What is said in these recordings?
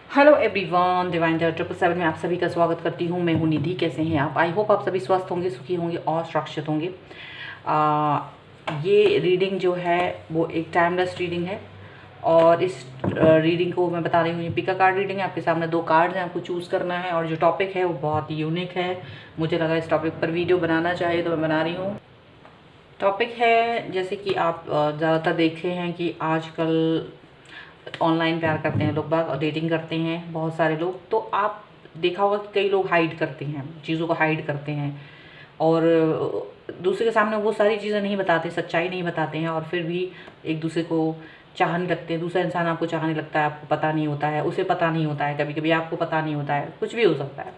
Hello everyone, divine 777 में आप सभी का स्वागत करती हूँ। मैं हूँ निधि। कैसे हैं आप? आई होप आप सभी स्वस्थ होंगे, सुखी होंगे और सुरक्षित होंगे। ये रीडिंग जो है वो एक टाइमलेस रीडिंग है और इस रीडिंग को मैं बता रही हूँ, ये पिका कार्ड रीडिंग है। आपके सामने 2 कार्ड्स हैं, आपको चूज़ करना है और जो टॉपिक है वो बहुत ही यूनिक है। मुझे लगा इस टॉपिक पर वीडियो बनाना चाहिए तो मैं बना रही हूँ। टॉपिक है, जैसे कि आप ज़्यादातर देखे हैं कि आजकल ऑनलाइन प्यार करते हैं लोग बाग और डेटिंग करते हैं बहुत सारे लोग। तो आप देखा होगा कि कई लोग हाइड करते हैं, चीज़ों को हाइड करते हैं और दूसरे के सामने वो सारी चीज़ें नहीं बताते, सच्चाई नहीं बताते हैं और फिर भी एक दूसरे को चाहने लगते हैं। दूसरा इंसान आपको चाहने लगता है, आपको पता नहीं होता है, उसे पता नहीं होता है, कभी कभी आपको पता नहीं होता है, कुछ भी हो सकता है।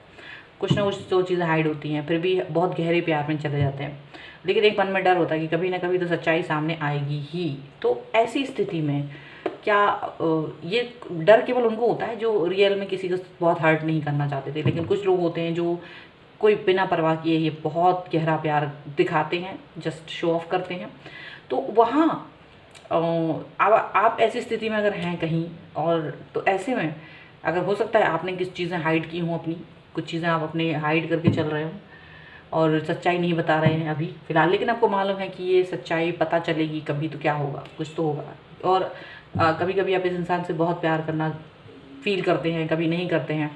कुछ ना कुछ जो चीज़ें हाइड होती हैं, फिर भी बहुत गहरे प्यार में चले जाते हैं। लेकिन एक मन में डर होता है कि कभी ना कभी तो सच्चाई सामने आएगी ही। तो ऐसी स्थिति में क्या ये डर केवल उनको होता है जो रियल में किसी को बहुत हर्ट नहीं करना चाहते थे। लेकिन कुछ लोग होते हैं जो कोई बिना परवाह किए ये बहुत गहरा प्यार दिखाते हैं, जस्ट शो ऑफ करते हैं। तो वहाँ आप ऐसी स्थिति में अगर हैं कहीं, और तो ऐसे में अगर हो सकता है आपने किस चीज़ें हाइड की हों, अपनी कुछ चीज़ें आप अपने हाइड करके चल रहे हो और सच्चाई नहीं बता रहे हैं अभी फ़िलहाल, लेकिन आपको मालूम है कि ये सच्चाई पता चलेगी कभी तो क्या होगा, कुछ तो होगा। और कभी कभी आप इस इंसान से बहुत प्यार करना फील करते हैं, कभी नहीं करते हैं।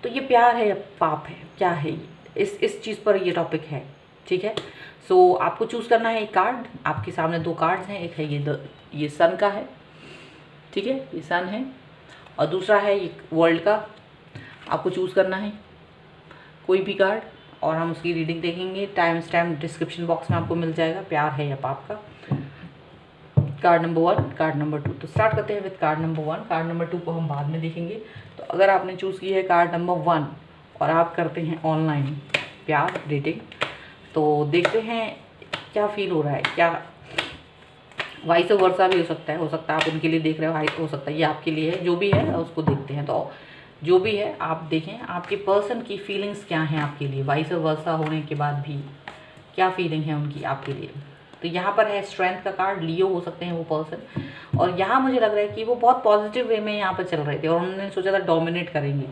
तो ये प्यार है या पाप है, क्या है ये? इस चीज़ पर ये टॉपिक है, ठीक है। सो आपको चूज़ करना है एक कार्ड। आपके सामने 2 कार्ड्स हैं। एक है ये सन का है, ठीक है, ये सन है, और दूसरा है ये वर्ल्ड का। आपको चूज़ करना है कोई भी कार्ड और हम उसकी रीडिंग देखेंगे। टाइम स्टैम्प डिस्क्रिप्शन बॉक्स में आपको मिल जाएगा, प्यार है या पाप का। Card number 1, card number 2। तो स्टार्ट करते हैं with card number 1। Card number 2 को हम बाद में देखेंगे। तो अगर आपने चूज़ की है कार्ड नंबर 1 और आप करते हैं ऑनलाइन प्यार डेटिंग, तो देखते हैं क्या फील हो रहा है। क्या वाइस वर्सा भी हो सकता है आप उनके लिए देख रहे हो सकता है ये आपके लिए है। जो भी है उसको देखते हैं। तो जो भी है आप देखें, आपके पर्सन की फीलिंग्स क्या हैं आपके लिए, वाइस वर्सा होने के बाद भी क्या फीलिंग है उनकी आपके लिए। तो यहाँ पर है स्ट्रेंथ का कार्ड। लियो हो सकते हैं वो पर्सन, और यहाँ मुझे लग रहा है कि वो बहुत पॉजिटिव वे में यहाँ पर चल रहे थे और उन्होंने सोचा था डोमिनेट करेंगे।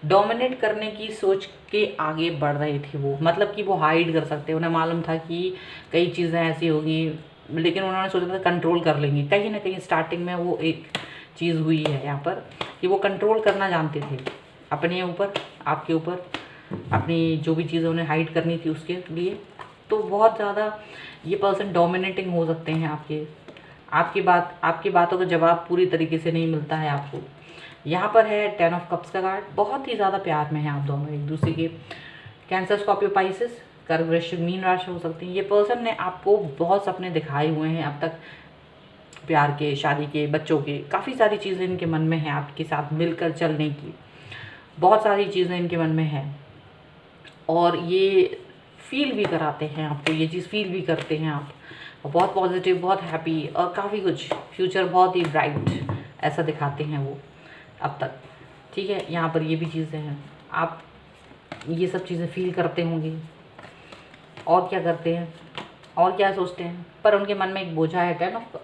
डोमिनेट करने की सोच के आगे बढ़ रहे थे वो, मतलब कि वो हाइड कर सकते हैं। उन्हें मालूम था कि कई चीज़ें ऐसी होगी, लेकिन उन्होंने सोचा था कंट्रोल कर लेंगे। कहीं ना कहीं स्टार्टिंग में वो एक चीज़ हुई है यहाँ पर कि वो कंट्रोल करना जानते थे अपने ऊपर, आपके ऊपर, अपनी जो भी चीज़ें उन्हें हाइड करनी थी उसके लिए। तो बहुत ज़्यादा ये पर्सन डोमिनेटिंग हो सकते हैं आपकी बातों का जवाब पूरी तरीके से नहीं मिलता है आपको। यहाँ पर है 10 ऑफ कप्स का कार्ड। बहुत ही ज़्यादा प्यार में हैं आप दोनों एक दूसरे के। कैंसर, स्कॉर्पियो, पाइसेस, कर्क, वृश्चिक, मीन राशि हो सकती है। ये पर्सन ने आपको बहुत सपने दिखाए हुए हैं अब तक, प्यार के, शादी के, बच्चों के। काफ़ी सारी चीज़ें इनके मन में हैं आपके साथ मिलकर चलने की। बहुत सारी चीज़ें इनके मन में हैं और ये फील भी कराते हैं आपको, ये चीज़ फील भी करते हैं आप। बहुत पॉजिटिव, बहुत हैप्पी और काफ़ी कुछ, फ्यूचर बहुत ही ब्राइट ऐसा दिखाते हैं वो अब तक, ठीक है। यहाँ पर ये भी चीज़ें हैं, आप ये सब चीज़ें फील करते होंगे। और क्या करते हैं और क्या सोचते हैं, पर उनके मन में एक बोझा है। 10 ऑफ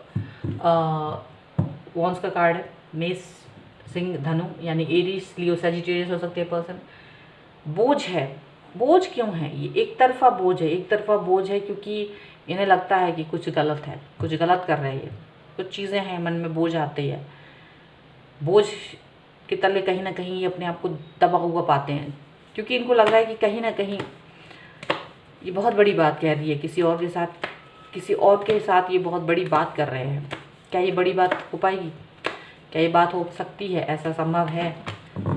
वॉन्स का कार्ड है। मेष, सिंह, धनु, यानी एरीज, लियो, सजिटेरियस हो सकते हैं पर्सन। बोझ है। बोझ क्यों है? ये एक तरफा बोझ है। एक तरफा बोझ है क्योंकि इन्हें लगता है कि कुछ गलत है, कुछ गलत कर रहे हैं, कुछ चीज़ें हैं मन में, बोझ आती है। बोझ के तले कहीं ना कहीं ये अपने आप को दबा हुआ पाते हैं, क्योंकि इनको लग रहा है कि कहीं ना कहीं ये बहुत बड़ी बात कह रही है किसी और के साथ ये बहुत बड़ी बात कर रहे हैं। क्या ये बड़ी बात हो पाएगी? क्या ये बात हो सकती है? ऐसा संभव है?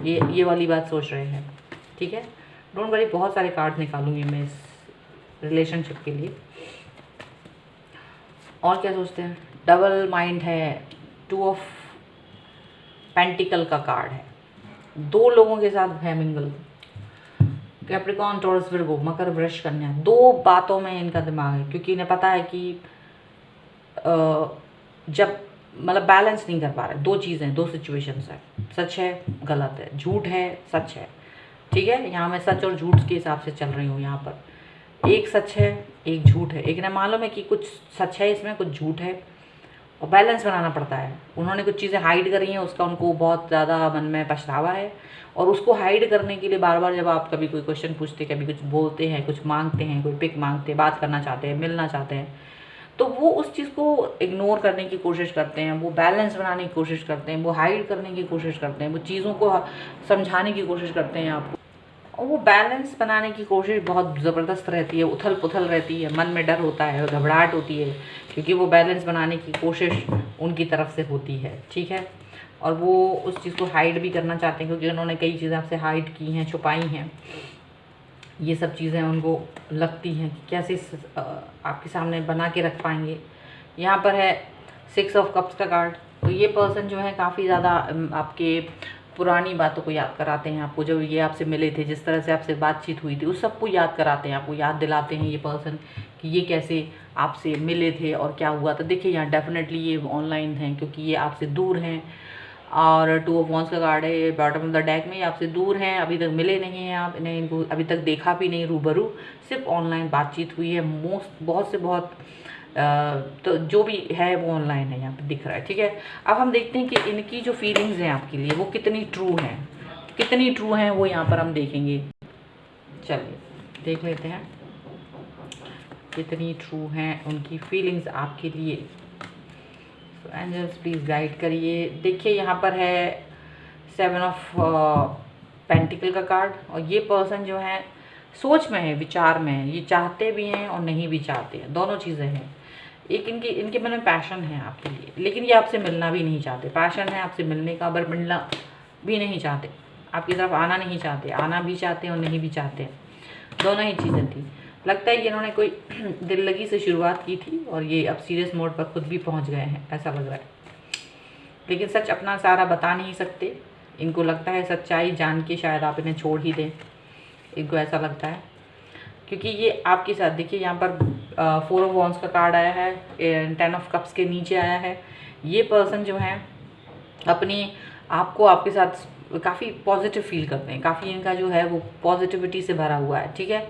ये वाली बात सोच रहे हैं, ठीक है। डोंट वरी, बहुत सारे कार्ड निकालूंगी मैं इस रिलेशनशिप के लिए। और क्या सोचते हैं? डबल माइंड है। 2 ऑफ पेंटिकल का कार्ड है। 2 लोगों के साथ है मिंगल। कैप्रिकॉर्न, टॉरस, विर्गो, मकर, वृष, कन्या। 2 बातों में इनका दिमाग है, क्योंकि इन्हें पता है कि जब मतलब बैलेंस नहीं कर पा रहे। 2 चीज़ें, 2 सिचुएशंस है, सच है, गलत है, झूठ है, सच है, ठीक है। यहाँ मैं सच और झूठ के हिसाब से चल रही हूँ। यहाँ पर एक सच है, एक झूठ है। एक ने मालूम है कि कुछ सच है इसमें, कुछ झूठ है, और बैलेंस बनाना पड़ता है। उन्होंने कुछ चीज़ें हाइड करी हैं, उसका उनको बहुत ज़्यादा मन में पछतावा है, और उसको हाइड करने के लिए बार बार जब आप कभी कोई क्वेश्चन पूछते, कभी कुछ बोलते हैं, कुछ मांगते हैं, कोई पिक मांगते हैं, बात करना चाहते हैं, मिलना चाहते हैं, तो वो उस चीज़ को इग्नोर करने की कोशिश करते हैं, वो बैलेंस बनाने की कोशिश करते हैं, वो हाइड करने की कोशिश करते हैं, वो चीज़ों को समझाने की कोशिश करते हैं आपको, और वो बैलेंस बनाने की कोशिश बहुत ज़बरदस्त रहती है, उथल पुथल रहती है, मन में डर होता है, घबराहट होती है, क्योंकि वो बैलेंस बनाने की कोशिश उनकी तरफ से होती है, ठीक है। और वो उस चीज़ को हाइड भी करना चाहते हैं, क्योंकि उन्होंने कई चीज़ें आपसे हाइड की हैं, छुपाई हैं। ये सब चीज़ें उनको लगती हैं कि कैसे आपके सामने बना के रख पाएंगे। यहाँ पर है 6 ऑफ कप्स का कार्ड। तो ये पर्सन जो है काफ़ी ज़्यादा आपके पुरानी बातों को याद कराते हैं आपको, जब ये आपसे मिले थे, जिस तरह से आपसे बातचीत हुई थी, उस सबको याद कराते हैं, आपको याद दिलाते हैं ये पर्सन कि ये कैसे आपसे मिले थे और क्या हुआ था। देखिए यहाँ डेफिनेटली ये ऑनलाइन हैं, क्योंकि ये आपसे दूर हैं, और 2 ऑफ वॉन्ड्स का कार्ड है, ये बॉटम ऑफ द डेक में, ये आपसे दूर हैं, अभी तक मिले नहीं हैं आप, इन्हें इनको अभी तक देखा भी नहीं रूबरू, सिर्फ ऑनलाइन बातचीत हुई है। बहुत तो जो भी है वो ऑनलाइन है, यहाँ पे दिख रहा है, ठीक है। अब हम देखते हैं कि इनकी जो फीलिंग्स हैं आपके लिए वो कितनी ट्रू हैं, वो यहाँ पर हम देखेंगे। चलिए देख लेते हैं कितनी ट्रू हैं उनकी फीलिंग्स आपके लिए। एंजल्स प्लीज़ गाइड करिए। देखिए यहाँ पर है 7 ऑफ पेंटिकल का कार्ड, और ये पर्सन जो है सोच में है, विचार में है, ये चाहते भी हैं और नहीं भी चाहते हैं, दोनों चीज़ें हैं। एक इनके मन में पैशन है आपके लिए, लेकिन ये आपसे मिलना भी नहीं चाहते। पैशन है आपसे मिलने का, पर मिलना भी नहीं चाहते, आपकी तरफ आना नहीं चाहते, आना भी चाहते हैं और नहीं भी चाहते, दोनों ही चीज़ें थी। लगता है कि इन्होंने कोई दिल लगी से शुरुआत की थी और ये अब सीरियस मोड पर खुद भी पहुंच गए हैं, ऐसा लग रहा है। लेकिन सच अपना सारा बता नहीं सकते, इनको लगता है सच्चाई जान के शायद आप इन्हें छोड़ ही दें, इनको ऐसा लगता है, क्योंकि ये आपके साथ, देखिए यहाँ पर 4 ऑफ वॉन्ड्स का कार्ड आया है, 10 ऑफ कप्स के नीचे आया है। ये पर्सन जो है अपनी आपको आपके साथ काफ़ी पॉजिटिव फील करते हैं, काफ़ी इनका जो है वो पॉजिटिविटी से भरा हुआ है, ठीक है।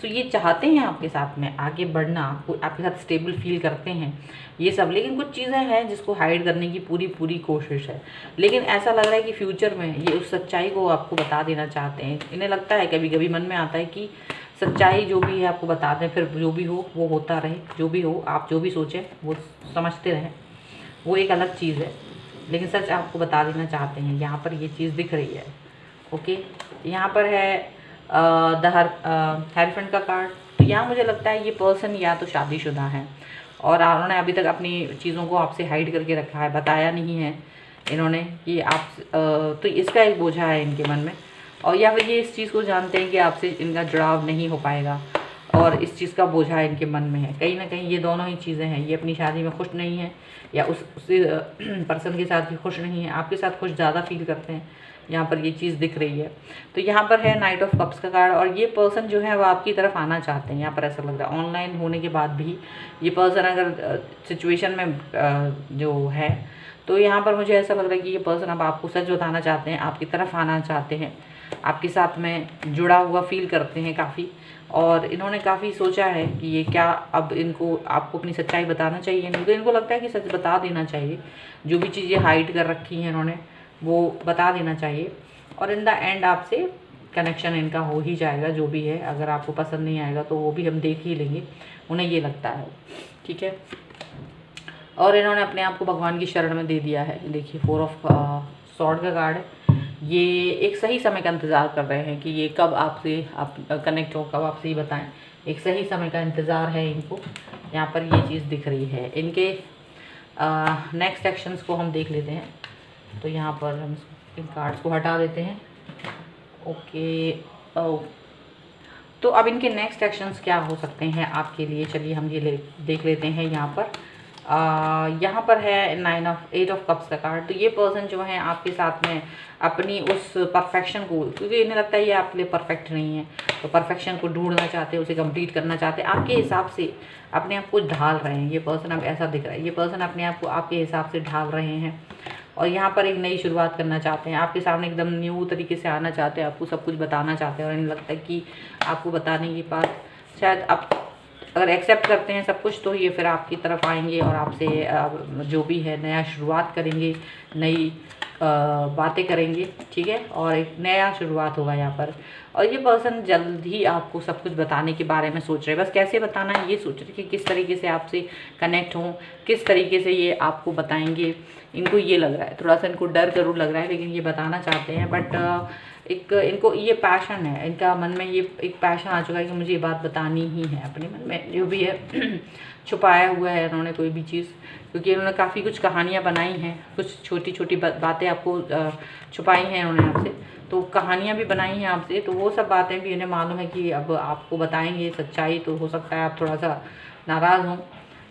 सो ये चाहते हैं आपके साथ में आगे बढ़ना, आपके साथ स्टेबल फील करते हैं ये सब, लेकिन कुछ चीज़ें हैं जिसको हाइड करने की पूरी कोशिश है। लेकिन ऐसा लग रहा है कि फ्यूचर में ये उस सच्चाई को आपको बता देना चाहते हैं। इन्हें लगता है, कभी कभी मन में आता है कि सच्चाई जो भी है आपको बता दें, फिर जो भी हो वो होता रहे, जो भी हो आप जो भी सोचें वो समझते रहें, वो एक अलग चीज़ है, लेकिन सच आपको बता देना चाहते हैं। यहाँ पर ये चीज़ दिख रही है, ओके। यहाँ पर है द हेरोफेंट का कार्ड। तो यहाँ मुझे लगता है ये पर्सन या तो शादीशुदा है और उन्होंने अभी तक अपनी चीज़ों को आपसे हाइड करके रखा है, बताया नहीं है इन्होंने कि आप तो इसका एक बोझा है इनके मन में, और या फिर ये इस चीज़ को जानते हैं कि आपसे इनका जुड़ाव नहीं हो पाएगा और इस चीज़ का बोझा इनके मन में है। कहीं ना कहीं ये दोनों ही चीज़ें हैं, ये अपनी शादी में खुश नहीं है या उस पर्सन के साथ भी खुश नहीं है, आपके साथ खुश ज़्यादा फील करते हैं, यहाँ पर ये चीज़ दिख रही है। तो यहाँ पर है नाइट ऑफ कप्स का कार्ड, और ये पर्सन जो है वो आपकी तरफ आना चाहते हैं, यहाँ पर ऐसा लग रहा है। ऑनलाइन होने के बाद भी ये पर्सन अगर सिचुएशन में जो है, तो यहाँ पर मुझे ऐसा लग रहा है कि ये पर्सन अब आपको सच बताना चाहते हैं, आपकी तरफ आना चाहते हैं, आपके साथ में जुड़ा हुआ फील करते हैं काफ़ी, और इन्होंने काफ़ी सोचा है कि ये क्या अब इनको आपको अपनी सच्चाई बताना चाहिए, नहीं तो इनको लगता है कि सच बता देना चाहिए, जो भी चीज़ें हाइड कर रखी हैं इन्होंने वो बता देना चाहिए, और इन द एंड आपसे कनेक्शन इनका हो ही जाएगा, जो भी है। अगर आपको पसंद नहीं आएगा तो वो भी हम देख ही लेंगे, उन्हें ये लगता है, ठीक है। और इन्होंने अपने आप को भगवान की शरण में दे दिया है। देखिए 4 ऑफ सॉर्ड का कार्ड है, ये एक सही समय का इंतज़ार कर रहे हैं कि ये कब आपसे आप कनेक्ट हो, कब आपसे ही बताएं, एक सही समय का इंतज़ार है इनको, यहाँ पर ये चीज़ दिख रही है। इनके नेक्स्ट एक्शंस को हम देख लेते हैं। तो यहाँ पर हम इन कार्ड्स को हटा देते हैं, ओके। तो अब इनके नेक्स्ट एक्शंस क्या हो सकते हैं आपके लिए, चलिए हम ये देख लेते हैं। यहाँ पर है 8 ऑफ कप्स का कार्ड। तो ये पर्सन जो है आपके साथ में अपनी उस परफेक्शन को, क्योंकि इन्हें लगता है ये आपके लिए परफेक्ट नहीं है, तो परफेक्शन को ढूंढना चाहते हैं, उसे कंप्लीट करना चाहते हैं, आपके हिसाब से अपने आप को ढाल रहे हैं। ये पर्सन अब ऐसा दिख रहा है, ये पर्सन अपने आप को आपके हिसाब से ढाल रहे हैं, और यहाँ पर एक नई शुरुआत करना चाहते हैं, आपके सामने एकदम न्यू तरीके से आना चाहते हैं, आपको सब कुछ बताना चाहते हैं, और इन्हें लगता है कि आपको बताने के बाद शायद अब अगर एक्सेप्ट करते हैं सब कुछ तो ये फिर आपकी तरफ आएंगे और आपसे जो भी है नया शुरुआत करेंगे, नई बातें करेंगे, ठीक है, और एक नया शुरुआत होगा यहाँ पर। और ये पर्सन जल्द ही आपको सब कुछ बताने के बारे में सोच रहे हैं, बस कैसे बताना है ये सोच रहे कि किस तरीके से आपसे कनेक्ट हों, किस तरीके से ये आपको बताएंगे। इनको ये लग रहा है, थोड़ा सा इनको डर जरूर लग रहा है, लेकिन ये बताना चाहते हैं। बट एक इनको ये पैशन है, इनका मन में ये एक पैशन आ चुका है कि मुझे ये बात बतानी ही है, अपने मन में जो भी है छुपाया हुआ है इन्होंने कोई भी चीज़, क्योंकि इन्होंने काफ़ी कुछ कहानियाँ बनाई हैं, कुछ छोटी छोटी बातें आपको छुपाई हैं इन्होंने आपसे, तो कहानियाँ भी बनाई हैं आपसे, तो वो सब बातें भी इन्हें मालूम है कि अब आपको बताएंगे सच्चाई। तो हो सकता है आप थोड़ा सा नाराज़ हों,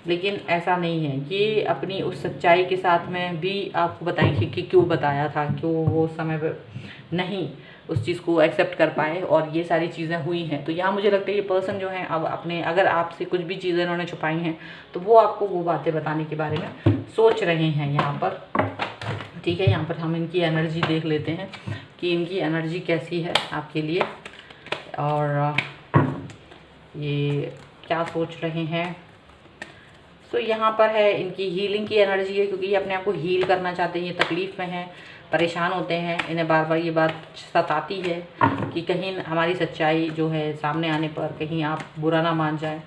लेकिन ऐसा नहीं है, ये अपनी उस सच्चाई के साथ में भी आपको बताएंगे कि क्यों बताया था, क्यों वो समय पर नहीं उस चीज़ को एक्सेप्ट कर पाए और ये सारी चीज़ें हुई हैं। तो यहाँ मुझे लगता है ये पर्सन जो है अब अपने, अगर आपसे कुछ भी चीज़ें इन्होंने छुपाई हैं तो वो आपको वो बातें बताने के बारे में सोच रहे हैं यहाँ पर, ठीक है। यहाँ पर हम इनकी एनर्जी देख लेते हैं कि इनकी एनर्जी कैसी है आपके लिए और ये क्या सोच रहे हैं। तो यहाँ पर है इनकी हीलिंग की एनर्जी है, क्योंकि ये अपने आप को हील करना चाहते हैं, ये तकलीफ़ में हैं, परेशान होते हैं, इन्हें बार बार ये बात सताती है कि कहीं हमारी सच्चाई जो है सामने आने पर कहीं आप बुरा ना मान जाएं,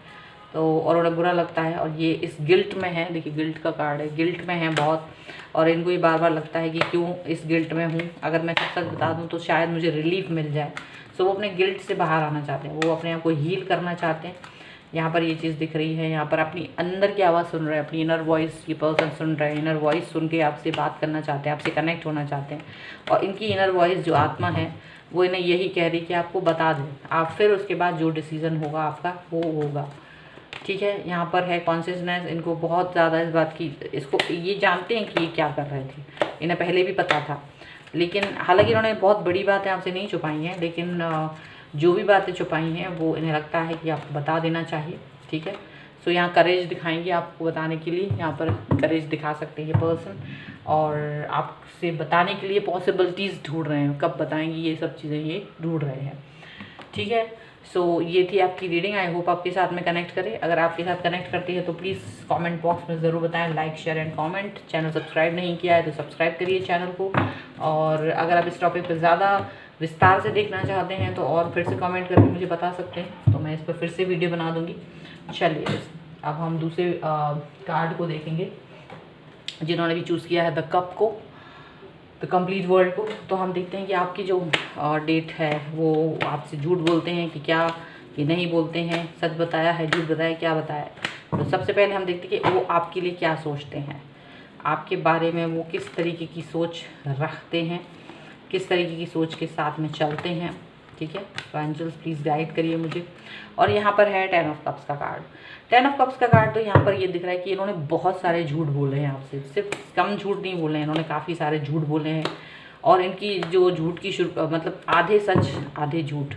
तो और उन्हें बुरा लगता है। और ये इस गिल्ट में है, देखिए गिल्ट का कार्ड है, गिल्ट में है बहुत, और इनको ये बार बार लगता है कि क्यों इस गिल्ट में हूँ, अगर मैं सच सच बता दूँ तो शायद मुझे रिलीफ मिल जाए। सो वो अपने गिल्ट से बाहर आना चाहते हैं, वो अपने आप को हील करना चाहते हैं। यहाँ पर ये चीज़ दिख रही है, यहाँ पर अपनी अंदर की आवाज़ सुन रहे हैं, अपनी इनर वॉइस ये पर्सन सुन रहे हैं, इनर वॉइस सुन के आपसे बात करना चाहते हैं, आपसे कनेक्ट होना चाहते हैं। और इनकी इनर वॉइस जो आत्मा है वो इन्हें यही कह रही कि आपको बता दें, आप फिर उसके बाद जो डिसीज़न होगा आपका वो होगा, ठीक है। यहाँ पर है कॉन्शियसनेस, इनको बहुत ज़्यादा इस बात की, इसको ये जानते हैं कि ये क्या कर रहे थे, इन्हें पहले भी पता था, लेकिन हालांकि इन्होंने बहुत बड़ी बातें आपसे नहीं छुपाई हैं, लेकिन जो भी बातें छुपाई हैं वो इन्हें लगता है कि आपको बता देना चाहिए, ठीक है। सो यहाँ करेज दिखाएंगे आपको बताने के लिए, यहाँ पर करेज दिखा सकते हैं ये पर्सन, और आपसे बताने के लिए पॉसिबिलिटीज़ ढूंढ रहे हैं, कब बताएंगे ये सब चीज़ें ये ढूंढ रहे हैं, ठीक है। सो ये थी आपकी रीडिंग, आई होप आपके साथ में कनेक्ट करे। अगर आपके साथ कनेक्ट करती है तो प्लीज़ कमेंट बॉक्स में ज़रूर बताएं, like share and comment. Channel subscribe नहीं किया है तो सब्सक्राइब करिए चैनल को, और अगर आप इस टॉपिक पर ज़्यादा विस्तार से देखना चाहते हैं तो और फिर से कमेंट करके मुझे बता सकते हैं, तो मैं इस पर फिर से वीडियो बना दूँगी। चलिए अब हम दूसरे कार्ड को देखेंगे जिन्होंने भी चूज़ किया है द कप को, द कंप्लीट वर्ल्ड को। तो हम देखते हैं कि आपकी जो डेट है वो आपसे झूठ बोलते हैं कि क्या, कि नहीं बोलते हैं, सच बताया है, झूठ बताया, क्या बताया। तो सबसे पहले हम देखते हैं कि वो आपके लिए क्या सोचते हैं, आपके बारे में वो किस तरीके की सोच रखते हैं, किस तरीके की सोच के साथ में चलते हैं, ठीक है। तो एंजल्स प्लीज़ गाइड करिए मुझे। और यहाँ पर है 10 ऑफ कप्स का कार्ड। 10 ऑफ कप्स का कार्ड, तो यहाँ पर ये दिख रहा है कि इन्होंने बहुत सारे झूठ बोले हैं आपसे, सिर्फ कम झूठ नहीं बोले हैं, इन्होंने काफ़ी सारे झूठ बोले हैं। और इनकी जो झूठ की मतलब आधे सच आधे झूठ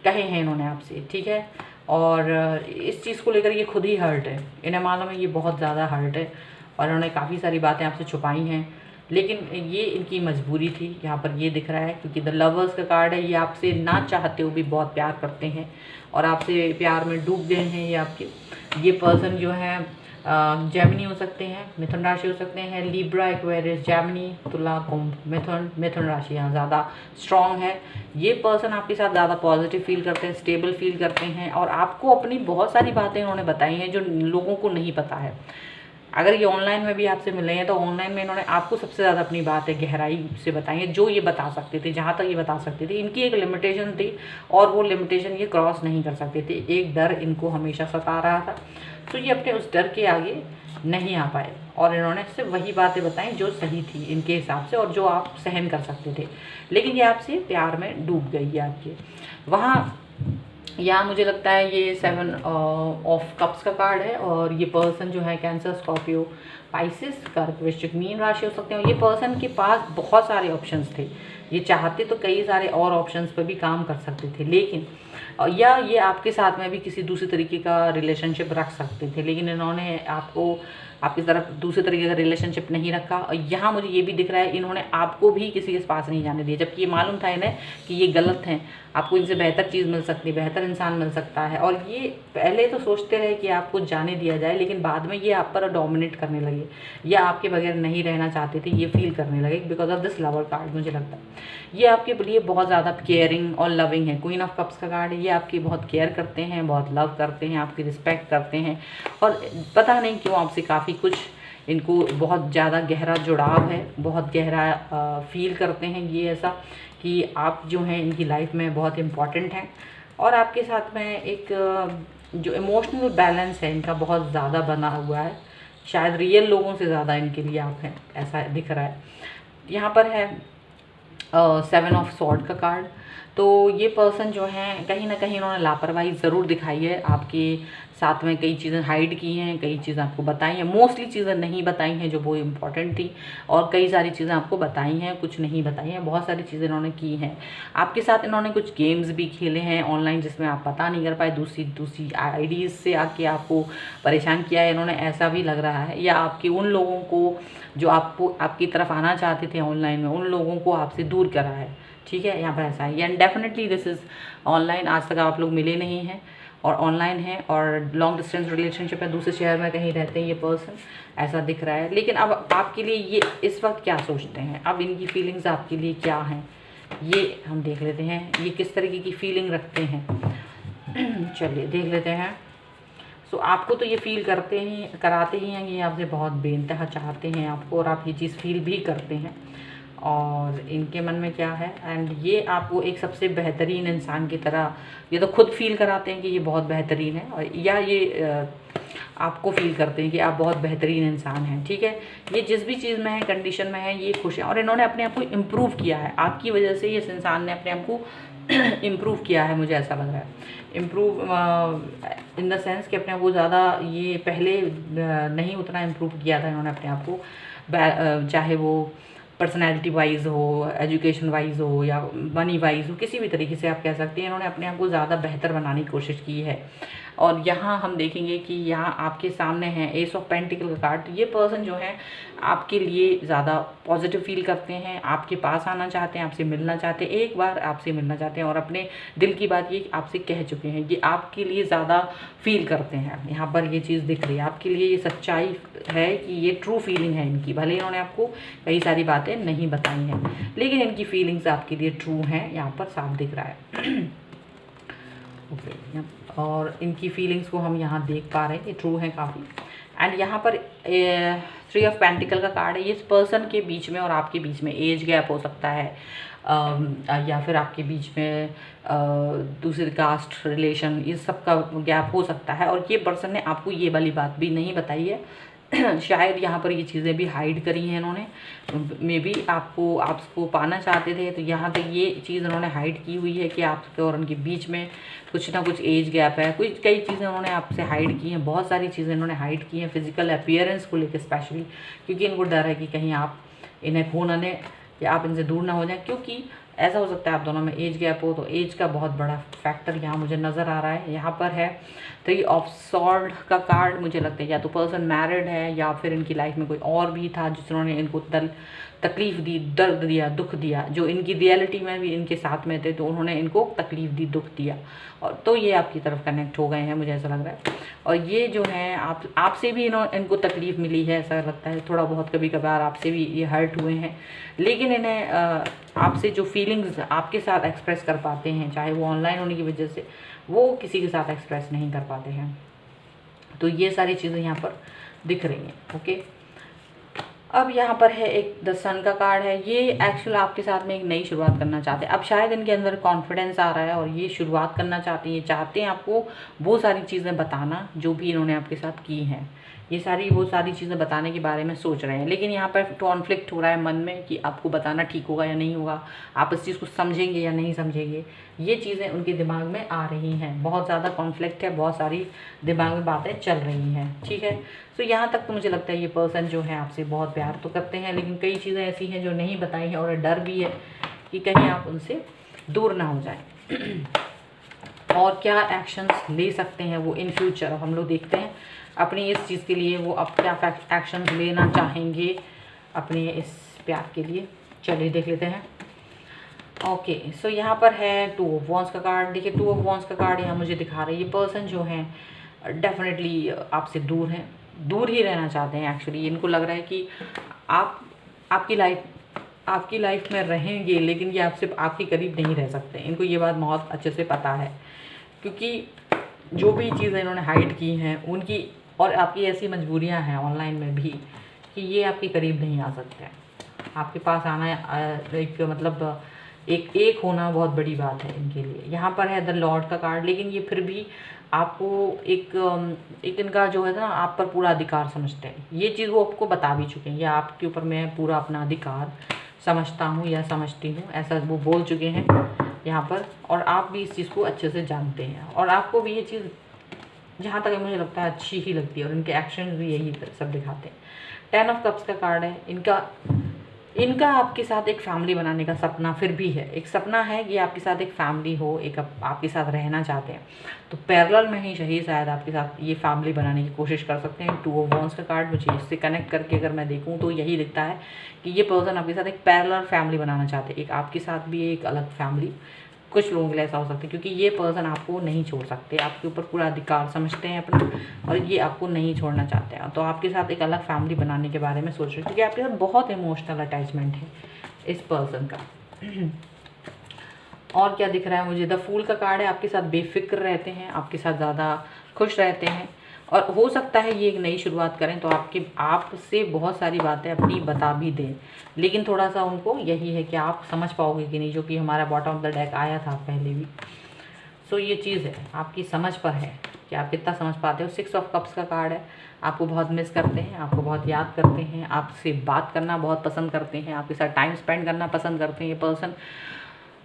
कहे हैं इन्होंने आपसे, ठीक है। और इस चीज़ को लेकर ये खुद ही हर्ट है, इन्हें मालूम है ये बहुत ज़्यादा हर्ट है, और इन्होंने काफ़ी सारी बातें आपसे छुपाई हैं, लेकिन ये इनकी मजबूरी थी। यहाँ पर ये दिख रहा है क्योंकि द लवर्स का कार्ड है, ये आपसे ना चाहते हुए भी बहुत प्यार करते हैं और आपसे प्यार में डूब गए हैं। ये आपके ये पर्सन जो है जेमिनी हो सकते हैं, मिथुन राशि हो सकते हैं, लिब्रा, एक्वेरियस, जेमिनी, तुला, कुंभ, मिथुन राशि यहाँ ज़्यादा स्ट्रॉन्ग है। ये पर्सन आपके साथ ज़्यादा पॉजिटिव फील करते हैं, स्टेबल फील करते हैं, और आपको अपनी बहुत सारी बातें उन्होंने बताई हैं जो लोगों को नहीं पता है। अगर ये ऑनलाइन में भी आपसे मिले हैं तो ऑनलाइन में इन्होंने आपको सबसे ज़्यादा अपनी बातें गहराई से बताई हैं, जो ये बता सकते थे, जहाँ तक ये बता सकते थे। इनकी एक लिमिटेशन थी और वो लिमिटेशन ये क्रॉस नहीं कर सकते थे, एक डर इनको हमेशा सता रहा था, तो ये अपने उस डर के आगे नहीं आ पाए और इन्होंने सिर्फ वही बातें बताई जो सही थी इनके हिसाब से और जो आप सहन कर सकते थे, लेकिन ये आपसे प्यार में डूब गई है आपके वहाँ। यहाँ मुझे लगता है ये 7 ऑफ कप्स का कार्ड है, और ये पर्सन जो है कैंसर, स्कॉर्पियो, पाइसिस, कर्क, वृश्चिक, मीन राशि हो सकते हैं। ये पर्सन के पास बहुत सारे ऑप्शंस थे, ये चाहते तो कई सारे और ऑप्शंस पर भी काम कर सकते थे, लेकिन या ये आपके साथ में भी किसी दूसरे तरीके का रिलेशनशिप रख सकते थे, लेकिन इन्होंने आपको आपकी तरफ दूसरे तरीके का रिलेशनशिप नहीं रखा। और यहाँ मुझे ये भी दिख रहा है इन्होंने आपको भी किसी के पास नहीं जाने दिया, जबकि ये मालूम था इन्हें कि ये गलत हैं, आपको इनसे बेहतर चीज़ मिल सकती है, बेहतर इंसान मिल सकता है। और ये पहले तो सोचते रहे कि आपको जाने दिया जाए, लेकिन बाद में ये आप पर डोमिनेट करने लगे या आपके बगैर नहीं रहना चाहते थे, ये फील करने लगे because of this lover card. मुझे लगता है ये आपके लिए बहुत ज़्यादा केयरिंग और लविंग है। क्वीन ऑफ कप्स का कार्ड है, ये आपकी बहुत केयर करते हैं, बहुत लव करते हैं, आपकी रिस्पेक्ट करते हैं और पता नहीं क्यों आपसे काफ़ी कुछ इनको बहुत ज़्यादा गहरा जुड़ाव है, बहुत गहरा फील करते हैं ये ऐसा कि आप जो हैं इनकी लाइफ में बहुत इम्पॉर्टेंट हैं। और आपके साथ में एक जो इमोशनल बैलेंस है इनका बहुत ज़्यादा बना हुआ है, शायद रियल लोगों से ज़्यादा इनके लिए आप हैं, ऐसा दिख रहा है। यहाँ पर है 7 ऑफ सॉर्ड का कार्ड। तो ये पर्सन जो है कहीं ना कहीं इन्होंने लापरवाही ज़रूर दिखाई है, आपके साथ में कई चीज़ें हाइड की हैं, कई चीज़ें आपको बताई हैं, मोस्टली चीज़ें नहीं बताई हैं जो वो इम्पॉर्टेंट थी, और कई सारी चीज़ें आपको बताई हैं, कुछ नहीं बताई हैं, बहुत सारी चीज़ें इन्होंने की हैं। आपके साथ इन्होंने कुछ गेम्स भी खेले हैं ऑनलाइन जिसमें आप पता नहीं कर पाए, दूसरी आईडीज़ से आके आपको परेशान किया है इन्होंने, ऐसा भी लग रहा है। या आपके उन लोगों को जो आपको आपकी तरफ आना चाहते थे ऑनलाइन में, उन लोगों को आपसे दूर करा है, ठीक है, यहाँ पर ऐसा है। And definitely this is online, आज तक आप लोग मिले नहीं हैं और ऑनलाइन है और लॉन्ग डिस्टेंस रिलेशनशिप है, दूसरे शहर में कहीं रहते हैं ये पर्सन, ऐसा दिख रहा है। लेकिन अब आपके लिए ये इस वक्त क्या सोचते हैं, अब इनकी फीलिंग्स आपके लिए क्या हैं, ये हम देख लेते हैं, ये किस तरीके की फीलिंग रखते हैं। चलिए देख लेते हैं। सो आपको तो ये फील कराते ही हैं कि आपसे बहुत बेइंतहा चाहते हैं आपको, और आप ये चीज़ फील भी करते हैं। और इनके मन में क्या है, एंड ये आपको एक सबसे बेहतरीन इंसान की तरह ये तो खुद फील कराते हैं कि ये बहुत बेहतरीन है, और या ये आपको फील करते हैं कि आप बहुत बेहतरीन इंसान हैं, ठीक है। ये जिस भी चीज़ में है, कंडीशन में है, ये खुश हैं और इन्होंने अपने आप को इम्प्रूव किया है आपकी वजह से। इस इंसान ने अपने आप को इम्प्रूव किया है, मुझे ऐसा लग रहा है। इम्प्रूव इन द सेंस कि अपने आप को ज़्यादा, ये पहले नहीं उतना इम्प्रूव किया था इन्होंने अपने आप को, चाहे वो पर्सनैलिटी वाइज हो, एजुकेशन वाइज हो या मनी वाइज हो, किसी भी तरीके से आप कह सकते हैं, इन्होंने अपने आप को ज़्यादा बेहतर बनाने की कोशिश की है। और यहाँ हम देखेंगे कि यहाँ आपके सामने है एस ऑफ पेंटिकल का कार्ड। तो ये पर्सन जो है आपके लिए ज़्यादा पॉजिटिव फील करते हैं, आपके पास आना चाहते हैं, आपसे मिलना चाहते हैं, एक बार आपसे मिलना चाहते हैं और अपने दिल की बात ये आपसे कह चुके हैं, ये आपके लिए ज़्यादा फील करते हैं। यहाँ पर ये चीज़ दिख रही है, आपके लिए ये सच्चाई है कि ये ट्रू फीलिंग है इनकी। भले इन्होंने आपको कई सारी बातें नहीं बताई हैं, लेकिन इनकी फीलिंग्स आपके लिए ट्रू हैं, यहाँ पर साफ दिख रहा है। ओके, और इनकी फीलिंग्स को हम यहाँ देख पा रहे हैं कि ट्रू है काफ़ी। एंड यहाँ पर 3 ऑफ पेंटिकल का कार्ड है। ये इस पर्सन के बीच में और आपके बीच में एज गैप हो सकता है, या फिर आपके बीच में दूसरे कास्ट रिलेशन, ये सब का गैप हो सकता है। और ये पर्सन ने आपको ये वाली बात भी नहीं बताई है शायद यहाँ पर ये चीज़ें भी हाइड करी हैं इन्होंने, मे बी आपको पाना चाहते थे, तो यहाँ तक ये चीज़ इन्होंने हाइड की हुई है कि आपके और उनके बीच में कुछ ना कुछ एज गैप है। कई चीज़ें उन्होंने आपसे हाइड की हैं, बहुत सारी चीज़ें इन्होंने हाइड की हैं, फिजिकल अपीयरेंस को लेकर स्पेशली, क्योंकि इनको डर है कि कहीं आप इन्हें खो ना दें या आप इनसे दूर ना हो जाएं, क्योंकि ऐसा हो सकता है आप दोनों में एज गैप हो, तो एज का बहुत बड़ा फैक्टर यहाँ मुझे नज़र आ रहा है। यहाँ पर है 3 ऑफ सॉर्ड का कार्ड। मुझे लगता है या तो पर्सन मैरिड है या फिर इनकी लाइफ में कोई और भी था जिन्होंने इनको तकलीफ़ दी, दर्द दिया, दुख दिया, जो इनकी रियलिटी में भी इनके साथ में थे, तो उन्होंने इनको तकलीफ़ दी, दुख दिया, और तो ये आपकी तरफ कनेक्ट हो गए हैं, मुझे ऐसा लग रहा है। और ये जो है आपसे भी इनको तकलीफ़ मिली है, ऐसा लगता है थोड़ा बहुत, कभी कभार आपसे भी ये हर्ट हुए हैं, लेकिन इन्हें आपसे जो फीलिंग्स आपके साथ एक्सप्रेस कर पाते हैं, चाहे वो ऑनलाइन होने की वजह से, वो किसी के साथ एक्सप्रेस नहीं कर पाते हैं। तो ये सारी चीज़ें यहाँ पर दिख रही हैं। ओके, अब यहाँ पर है एक द सन का कार्ड है। ये एक्चुअल आपके साथ में एक नई शुरुआत करना चाहते हैं। अब शायद इनके अंदर कॉन्फिडेंस आ रहा है और ये शुरुआत करना चाहते हैं, ये चाहते हैं आपको वो सारी चीज़ें बताना जो भी इन्होंने आपके साथ की हैं, वो सारी चीज़ें बताने के बारे में सोच रहे हैं। लेकिन यहाँ पर कॉन्फ्लिक्ट हो रहा है मन में कि आपको बताना ठीक होगा या नहीं होगा, आप इस चीज़ को समझेंगे या नहीं समझेंगे, ये चीज़ें उनके दिमाग में आ रही हैं। बहुत ज़्यादा कॉन्फ्लिक्ट है, बहुत सारी दिमाग में बातें चल रही हैं, ठीक है। तो यहाँ तक तो मुझे लगता है ये पर्सन जो है आपसे बहुत प्यार तो करते हैं, लेकिन कई चीज़ें ऐसी हैं जो नहीं बताई हैं, और डर भी है कि कहीं आप उनसे दूर ना हो जाएं। और क्या एक्शंस ले सकते हैं वो इन फ्यूचर, अब हम लोग देखते हैं। अपनी इस चीज़ के लिए वो अब क्या एक्शन लेना चाहेंगे अपने इस प्यार के लिए। चलिए देख लेते हैं। ओके, सो यहाँ पर है 2 ऑफ वॉन्ड्स का कार्ड। देखिए 2 ऑफ वॉन्ड्स का कार्ड यहाँ मुझे दिखा रहा है ये पर्सन जो है डेफिनेटली आपसे दूर हैं, दूर ही रहना चाहते हैं। एक्चुअली इनको लग रहा है कि आप आपकी लाइफ में रहेंगे, लेकिन ये आपसे आपके करीब नहीं रह सकते। इनको ये बात बहुत अच्छे से पता है, क्योंकि जो भी चीज़ें इन्होंने हाइड की हैं उनकी, और आपकी ऐसी मजबूरियां हैं ऑनलाइन में भी कि ये आपके करीब नहीं आ सकते। आपके पास आना एक मतलब एक होना बहुत बड़ी बात है इनके लिए। यहाँ पर है द लॉर्ड का कार्ड, लेकिन ये फिर भी आपको एक इनका जो है ना आप पर पूरा अधिकार समझते हैं। ये चीज़ वो आपको बता भी चुके हैं, या आपके ऊपर मैं पूरा अपना अधिकार समझता हूँ या समझती हूँ, ऐसा वो बोल चुके हैं यहाँ पर। और आप भी इस चीज़ को अच्छे से जानते हैं, और आपको भी ये चीज़ जहाँ तक मुझे लगता है अच्छी ही लगती है, और इनके एक्शन भी यही सब दिखाते हैं। 10 ऑफ कप्स का कार्ड है। इनका आपके साथ एक फैमिली बनाने का सपना फिर भी है। एक सपना है कि आपके साथ एक फैमिली हो, एक आपके साथ रहना चाहते हैं, तो पैरेलल में ही शायद आपके साथ ये फैमिली बनाने की कोशिश कर सकते हैं। 2 ऑफ वॉन्ड्स का कार्ड मुझे इससे कनेक्ट करके अगर मैं देखूं तो यही दिखता है कि ये पर्सन आपके साथ एक पैरेलल फैमिली बनाना चाहते हैं। एक आपके साथ भी एक अलग फैमिली, कुछ लोगों के लिए ऐसा हो सकता है, क्योंकि ये पर्सन आपको नहीं छोड़ सकते, आपके ऊपर पूरा अधिकार समझते हैं अपना, और ये आपको नहीं छोड़ना चाहते हैं। तो आपके साथ एक अलग फैमिली बनाने के बारे में सोच रहे हैं, क्योंकि आपके साथ बहुत इमोशनल अटैचमेंट है इस पर्सन का। और क्या दिख रहा है मुझे, द फूल का कार्ड है। आपके साथ बेफिक्र रहते हैं, आपके साथ ज़्यादा खुश रहते हैं, और हो सकता है ये एक नई शुरुआत करें तो आपसे बहुत सारी बातें अपनी बता भी दें, लेकिन थोड़ा सा उनको यही है कि आप समझ पाओगे कि नहीं, जो कि हमारा बॉटम ऑफ द डेक आया था पहले भी। सो ये चीज़ है आपकी समझ पर है कि आप कितना समझ पाते हो। 6 ऑफ कप्स का कार्ड है। आपको बहुत मिस करते हैं, आपको बहुत याद करते हैं, आपसे बात करना बहुत पसंद करते हैं, आपके साथ टाइम स्पेंड करना पसंद करते हैं ये पर्सन।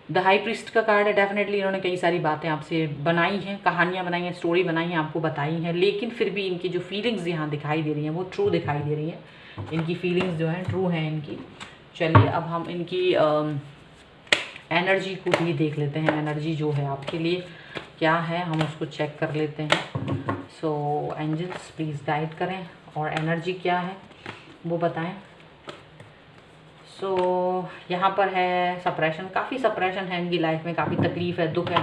द हाई प्रीस्ट का कार्ड है। डेफिनेटली इन्होंने कई सारी बातें आपसे बनाई हैं, कहानियाँ बनाई हैं, स्टोरी बनाई हैं, आपको बताई हैं, लेकिन फिर भी इनकी जो फीलिंग्स यहाँ दिखाई दे रही हैं वो ट्रू दिखाई दे रही हैं। इनकी फीलिंग्स जो हैं ट्रू हैं इनकी। चलिए अब हम इनकी एनर्जी को भी देख लेते हैं। एनर्जी जो है आपके लिए क्या है हम उसको चेक कर लेते हैं। सो एंजल्स प्लीज़ गाइड करें, और एनर्जी क्या है वो बताएं। सो यहाँ पर है सप्रेशन। काफ़ी सप्रेशन है इनकी लाइफ में, काफ़ी तकलीफ़ है, दुख है,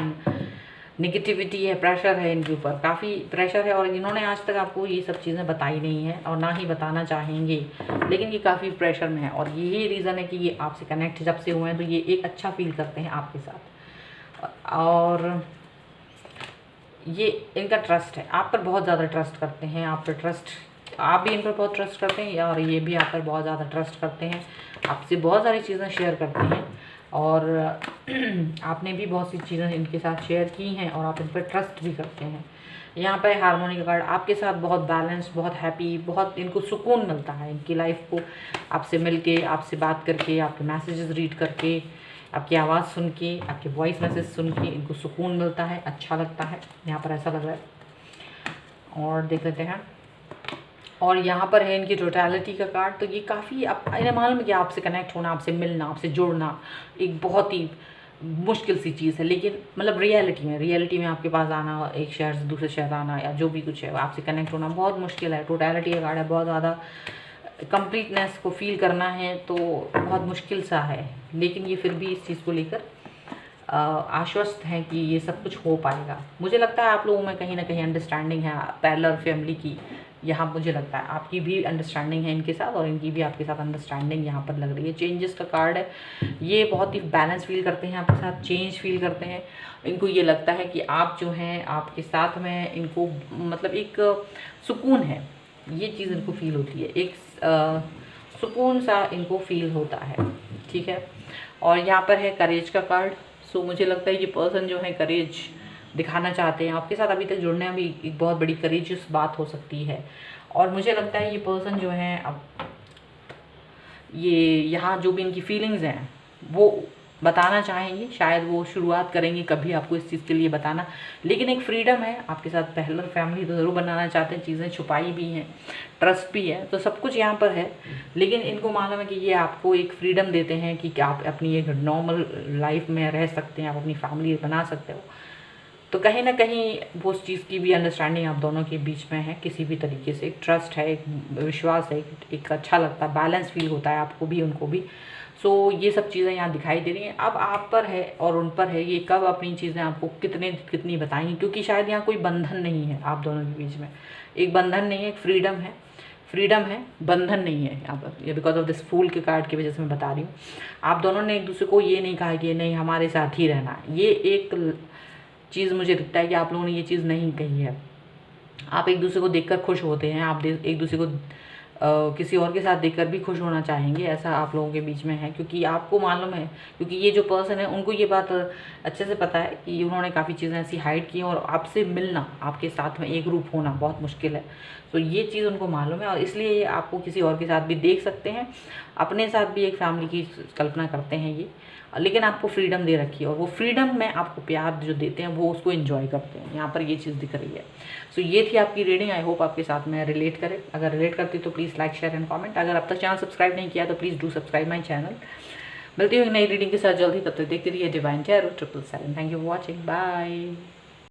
नेगेटिविटी है, प्रेशर है इनके ऊपर, काफ़ी प्रेशर है, और इन्होंने आज तक आपको ये सब चीज़ें बताई नहीं है और ना ही बताना चाहेंगे, लेकिन ये काफ़ी प्रेशर में है। और यही रीज़न है कि ये आपसे कनेक्ट जब से हुए हैं तो ये एक अच्छा फील करते हैं आपके साथ, और ये इनका ट्रस्ट है, आप पर बहुत ज़्यादा ट्रस्ट करते हैं, आप भी इन पर बहुत ट्रस्ट करते हैं, और ये भी आप पर बहुत ज़्यादा ट्रस्ट करते हैं, आपसे बहुत सारी चीज़ें शेयर करते हैं, और आपने भी बहुत सी चीज़ें इनके साथ शेयर की हैं, और आप इन पर ट्रस्ट भी करते हैं। यहाँ पर हार्मोनी का कार्ड। आपके साथ बहुत बैलेंस, बहुत हैप्पी, बहुत इनको सुकून मिलता है इनकी लाइफ को आपसे मिलके, आपसे बात करके, आपके मैसेजेस रीड करके, आपकी आवाज़ सुन के, आपके वॉइस मैसेज सुन के इनको सुकून मिलता है, अच्छा लगता है, यहाँ पर ऐसा लग रहा है। और देख लेते हैं। और यहाँ पर है इनकी टोटलिटी का कार्ड। तो ये काफ़ी इन्हें मालूम है कि आपसे कनेक्ट होना, आपसे मिलना, आपसे जुड़ना एक बहुत ही मुश्किल सी चीज़ है, लेकिन मतलब रियलिटी में आपके पास आना, एक शहर से दूसरे शहर आना, या जो भी कुछ है आपसे कनेक्ट होना बहुत मुश्किल है। टोटलिटी का कार्ड है, बहुत ज़्यादा कंप्लीटनेस को फील करना है तो बहुत मुश्किल सा है, लेकिन ये फिर भी इस चीज़ को लेकर आश्वस्त हैं कि ये सब कुछ हो पाएगा। मुझे लगता है आप लोगों में कहीं ना कहीं अंडरस्टैंडिंग है पैरेलल फैमिली की। यहाँ मुझे लगता है आपकी भी अंडरस्टैंडिंग है इनके साथ, और इनकी भी आपके साथ अंडरस्टैंडिंग यहाँ पर लग रही है। चेंजेस का कार्ड है। ये बहुत ही बैलेंस फील करते हैं आपके साथ, चेंज फील करते हैं। इनको ये लगता है कि आप जो हैं आपके साथ में इनको मतलब एक सुकून है, ये चीज़ इनको फील होती है, एक सुकून सा इनको फील होता है। ठीक है। और यहाँ पर है करेज का कार्ड। सो मुझे लगता है ये पर्सन जो है करेज दिखाना चाहते हैं आपके साथ। अभी तक जुड़ने में भी एक बहुत बड़ी करेजियस बात हो सकती है, और मुझे लगता है ये पर्सन जो है अब ये यहाँ जो भी इनकी फीलिंग्स हैं वो बताना चाहेंगे, शायद वो शुरुआत करेंगे कभी आपको इस चीज़ के लिए बताना, लेकिन एक फ्रीडम है आपके साथ। पहले फैमिली तो ज़रूर बनाना चाहते हैं, चीज़ें छुपाई भी हैं, ट्रस्ट भी है, तो सब कुछ यहाँ पर है, लेकिन इनको मालूम है कि ये आपको एक फ्रीडम देते हैं कि आप अपनी एक नॉर्मल लाइफ में रह सकते हैं, आप अपनी फैमिली बना सकते हो। तो कहीं ना कहीं वो उस चीज़ की भी अंडरस्टैंडिंग आप दोनों के बीच में है किसी भी तरीके से, एक ट्रस्ट है, एक विश्वास है, एक अच्छा लगता है, बैलेंस फील होता है आपको भी उनको भी। सो ये सब चीज़ें यहाँ दिखाई दे रही हैं। अब आप पर है और उन पर है ये कब अपनी चीज़ें आपको कितनी बताएंगी, क्योंकि शायद यहाँ कोई बंधन नहीं है आप दोनों के बीच में, एक बंधन नहीं है, एक फ्रीडम है, बंधन नहीं है यहाँ पर। ये बिकॉज ऑफ दिस फूल के कार्ड की वजह से मैं बता रही हूँ। आप दोनों ने एक दूसरे को ये नहीं कहा कि नहीं हमारे साथ ही रहना है, ये एक चीज़ मुझे दिखता है कि आप लोगों ने ये चीज़ नहीं कही है। आप एक दूसरे को देखकर खुश होते हैं, आप एक दूसरे को किसी और के साथ देखकर भी खुश होना चाहेंगे, ऐसा आप लोगों के बीच में है। क्योंकि आपको मालूम है, क्योंकि ये जो पर्सन है उनको ये बात अच्छे से पता है कि उन्होंने काफ़ी चीज़ें ऐसी हाइड की हैं और आपसे मिलना, आपके साथ में एक रूप होना बहुत मुश्किल है। तो ये चीज़ उनको मालूम है और इसलिए ये आपको किसी और के साथ भी देख सकते हैं, अपने साथ भी एक फैमिली की कल्पना करते हैं ये, लेकिन आपको फ्रीडम दे रखी है और वो फ्रीडम में आपको प्यार जो देते हैं वो उसको एंजॉय करते हैं। यहाँ पर ये चीज़ दिख रही है। सो ये थी आपकी रीडिंग। आई होप आपके साथ में रिलेट करे। अगर रिलेट करती तो please like share and comment. अगर अब तक चैनल सब्सक्राइब नहीं किया तो please do subscribe my channel. मिलती हूँ नई रीडिंग के साथ जल्दी, तब तक देखते रहिए divine tarot 777। Thank you for watching, bye.